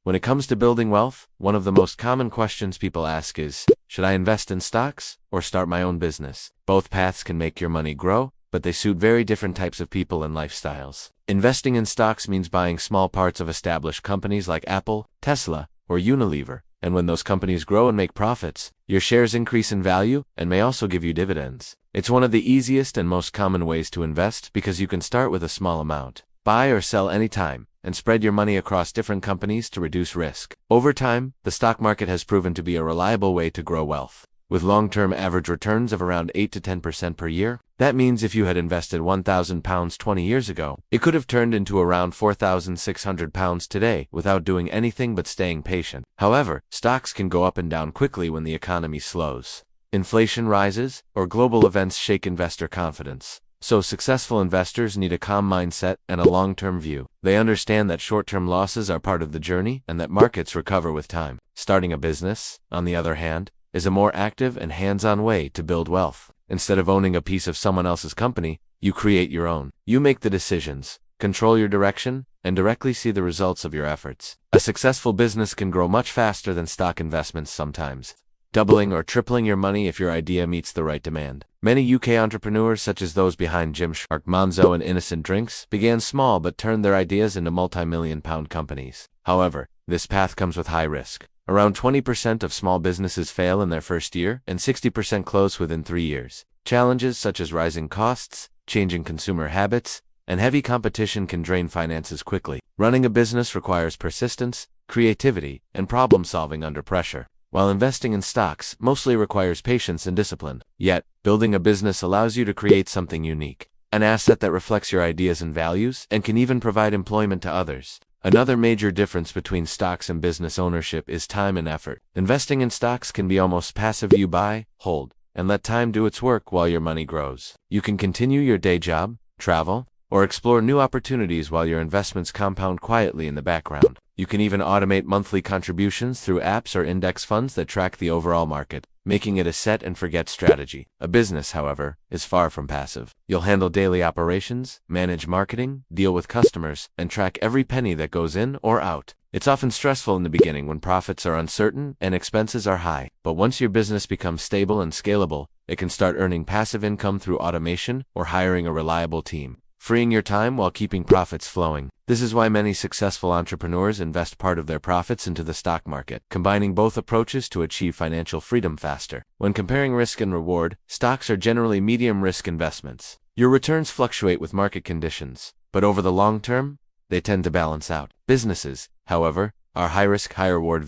When it comes to building wealth, one of the most common questions people ask is, should I invest in stocks or start my own business? Both paths can make your money grow, but they suit very different types of people and lifestyles. Investing in stocks means buying small parts of established companies like Apple, Tesla, or Unilever, and when those companies grow and make profits, your shares increase in value and may also give you dividends. It's one of the easiest and most common ways to invest because you can start with a small amount, buy or sell anytime, and spread your money across different companies to reduce risk. Over time, the stock market has proven to be a reliable way to grow wealth. With long-term average returns of around 8 to 10% per year, that means if you had invested £1,000 20 years ago, it could have turned into around £4,600 today without doing anything but staying patient. However, stocks can go up and down quickly when the economy slows, inflation rises, or global events shake investor confidence. So successful investors need a calm mindset and a long-term view. They understand that short-term losses are part of the journey and that markets recover with time. Starting a business, on the other hand, is a more active and hands-on way to build wealth. Instead of owning a piece of someone else's company, you create your own. You make the decisions, control your direction, and directly see the results of your efforts. A successful business can grow much faster than stock investments sometimes, doubling or tripling your money if your idea meets the right demand. Many UK entrepreneurs, such as those behind Gymshark, Monzo, and Innocent Drinks, began small but turned their ideas into multi-million-pound companies. However, this path comes with high risk. Around 20% of small businesses fail in their first year, and 60% close within 3 years. Challenges such as rising costs, changing consumer habits, and heavy competition can drain finances quickly. Running a business requires persistence, creativity, and problem-solving under pressure, while investing in stocks mostly requires patience and discipline. Yet, building a business allows you to create something unique, an asset that reflects your ideas and values and can even provide employment to others. Another major difference between stocks and business ownership is time and effort. Investing in stocks can be almost passive. You buy, hold, and let time do its work while your money grows. You can continue your day job, travel, or explore new opportunities while your investments compound quietly in the background. You can even automate monthly contributions through apps or index funds that track the overall market, making it a set-and-forget strategy. A business, however, is far from passive. You'll handle daily operations, manage marketing, deal with customers, and track every penny that goes in or out. It's often stressful in the beginning when profits are uncertain and expenses are high, but once your business becomes stable and scalable, it can start earning passive income through automation or hiring a reliable team, freeing your time while keeping profits flowing. This is why many successful entrepreneurs invest part of their profits into the stock market, combining both approaches to achieve financial freedom faster. When comparing risk and reward, stocks are generally medium-risk investments. Your returns fluctuate with market conditions, but over the long term, they tend to balance out. Businesses, however, are high-risk, high-reward